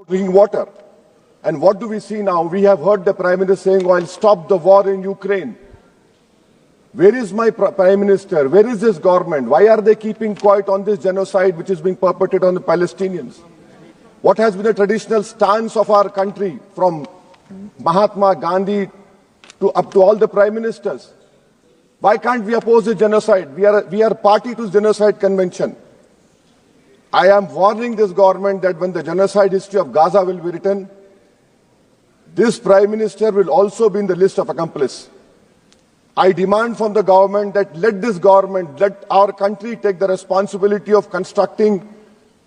drinking water. And what do we see now? We have heard the Prime Minister saying, I'll stop the war in Ukraine. Where is my Prime Minister? Where is this government? Why are they keeping quiet on this genocide which is being perpetrated on the Palestinians? What has been the traditional stance of our country from Mahatma Gandhi up to all the Prime Ministers? Why can't we oppose the genocide? We are party to the Genocide Convention. I am warning this government that when the genocide history of Gaza will be written, this Prime Minister will also be in the list of accomplices. I demand from the government that let our country take the responsibility of constructing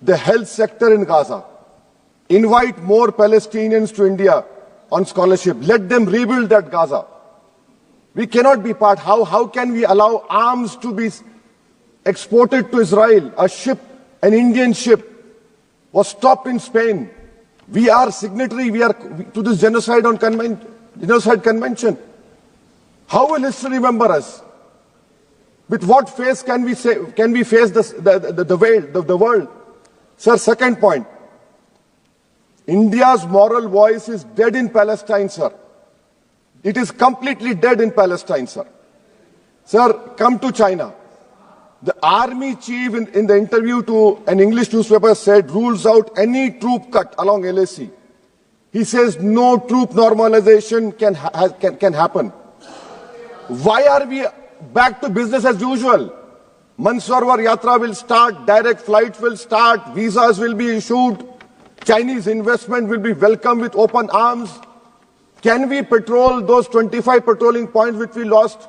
the health sector in Gaza. Invite more Palestinians to India on scholarship. Let them rebuild that Gaza. We cannot be part. How can we allow arms to be exported to Israel? An Indian ship was stopped in Spain. We are signatory to this genocide convention. How will history remember us? With what face can we face the world? Sir, second point. India's moral voice is dead in Palestine, sir. It is completely dead in Palestine, sir. Sir, come to China. The army chief in the interview to an English newspaper said rules out any troop cut along LAC. He says no troop normalization can happen. Why are we back to business as usual? Mansarovar Yatra will start, direct flights will start, visas will be issued, Chinese investment will be welcomed with open arms. Can we patrol those 25 patrolling points which we lost?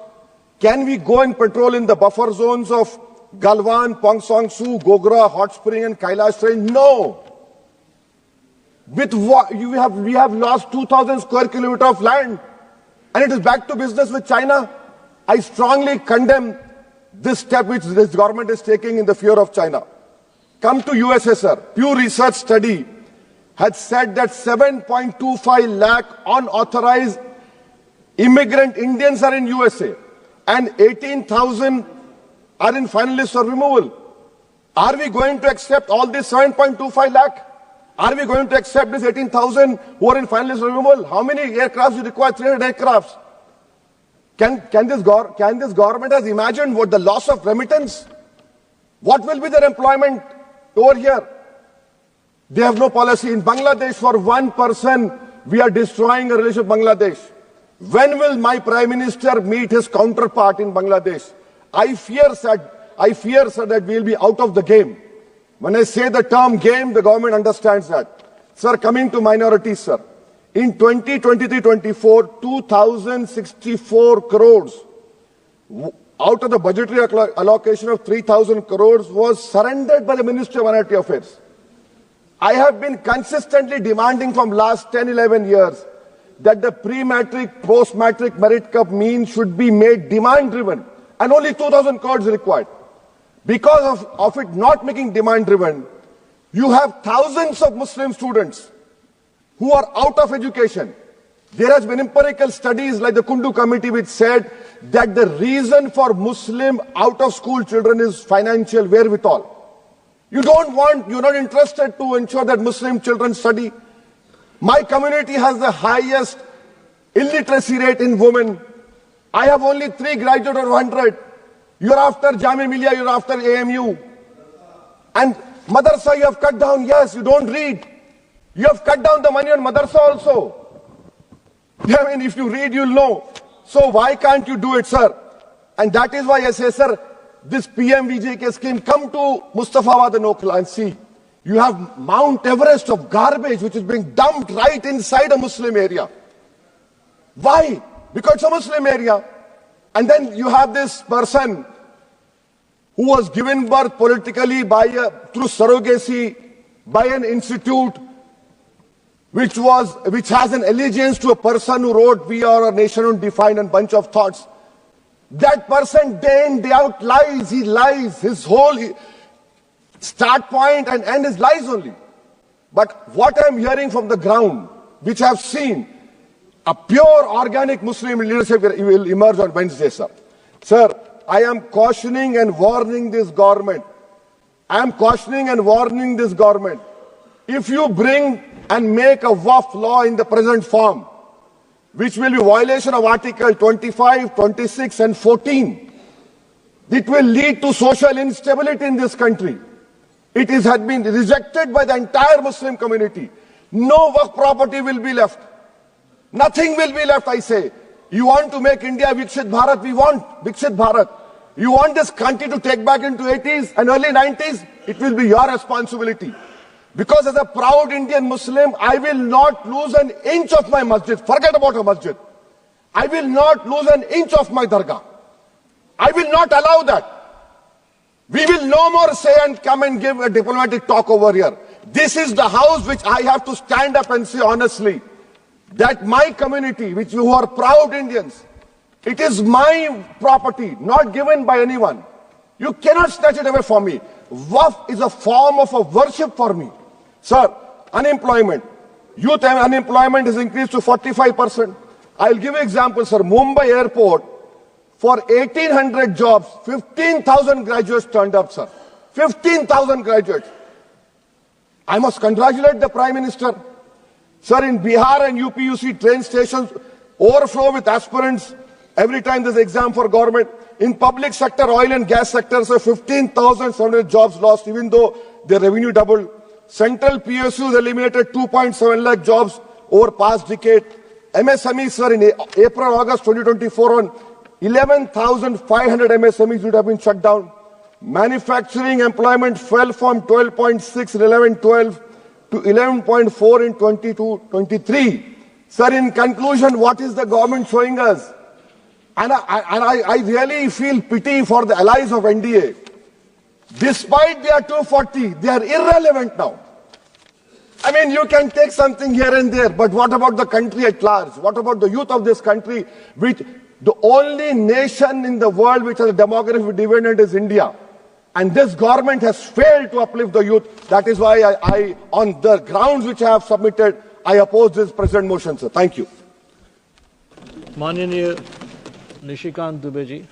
Can we go and patrol in the buffer zones of Galwan, Pongsong Su, Gogra, Hot Spring and Kailash Range? No. With what we have lost 2,000 square kilometers of land and it is back to business with China. I strongly condemn this step which this government is taking in the fear of China. Come to USSR. Pew Research study had said that 7.25 lakh unauthorized immigrant Indians are in USA and 18,000 are in final list for removal. Are we going to accept all this 7.25 lakh? Are we going to accept this 18,000 who are in final list for removal? How many aircrafts you require? 300 aircrafts. Can this government has imagined what the loss of remittance? What will be their employment over here? They have no policy. In Bangladesh, for one person, we are destroying a relationship with Bangladesh. When will my Prime Minister meet his counterpart in Bangladesh? I fear, sir, that we will be out of the game. When I say the term game, the government understands that. Sir, coming to minorities, sir. In 2023-24, 2,064 crores out of the budgetary allocation of 3,000 crores was surrendered by the Ministry of Minority Affairs. I have been consistently demanding from last 10-11 years that the pre-matric, post-matric merit cup mean should be made demand-driven and only 2,000 crores required. Because of it not making demand-driven, you have thousands of Muslim students who are out of education. There has been empirical studies like the Kundu Committee which said that the reason for Muslim out-of-school children is financial wherewithal. You're not interested to ensure that Muslim children study. My community has the highest illiteracy rate in women. I have only 3 graduates out of 100. You're after Jamia Millia, you're after AMU. And madrasa you have cut down, yes, you don't read. You have cut down the money on madrasa also. I mean, if you read, you'll know. So why can't you do it, sir? And that is why I say, sir, this PMVJK scheme, come to Mustafawad and Okla and see. You have Mount Everest of garbage which is being dumped right inside a Muslim area. Why? Because it's a Muslim area. And then you have this person who was given birth politically through surrogacy by an institute which has an allegiance to a person who wrote "We Are a Nation Undefined" and bunch of thoughts. That person day in, day out lies. He lies. His whole start point and end is lies only. But what I'm hearing from the ground, which I've seen, a pure organic Muslim leadership will emerge on Wednesday, sir. Sir, I am cautioning and warning this government. I am cautioning and warning this government. if you bring and make a WAF law in the present form, which will be violation of Article 25, 26 and 14, it will lead to social instability in this country. It has been rejected by the entire Muslim community. No WAF property will be left. Nothing will be left, I say. You want to make India Viksit Bharat? We want Viksit Bharat. You want this country to take back into 80s and early 90s? It will be your responsibility. Because as a proud Indian Muslim, I will not lose an inch of my masjid. Forget about a masjid. I will not lose an inch of my dargah. I will not allow that. We will no more say and come and give a diplomatic talk over here. This is the house which I have to stand up and say honestly that my community, which who are proud Indians, it is my property, not given by anyone. You cannot snatch it away from me. Waqf is a form of a worship for me. Sir, unemployment. Youth unemployment has increased to 45%. I'll give you example, sir. Mumbai airport, for 1,800 jobs, 15,000 graduates turned up, sir. 15,000 graduates. I must congratulate the Prime Minister. Sir, in Bihar and UP, you see train stations overflow with aspirants every time there's an exam for government. In public sector, oil and gas sector, so 15,700 jobs lost, even though their revenue doubled. Central PSUs eliminated 2.7 lakh jobs over past decade. MSMEs, sir, in April, August 2024, on 11,500 MSMEs would have been shut down. Manufacturing employment fell from 12.6 in 11-12 to 11.4 in 22-23. Sir, in conclusion, what is the government showing us? And I really feel pity for the allies of NDA. Despite they are 240, they are irrelevant now. I mean, you can take something here and there, but what about the country at large? What about the youth of this country, which the only nation in the world which has a demographic dividend is India. And this government has failed to uplift the youth. That is why I on the grounds which I have submitted, I oppose this present motion, sir. Thank you. माननीय निशिकांत दुबे जी।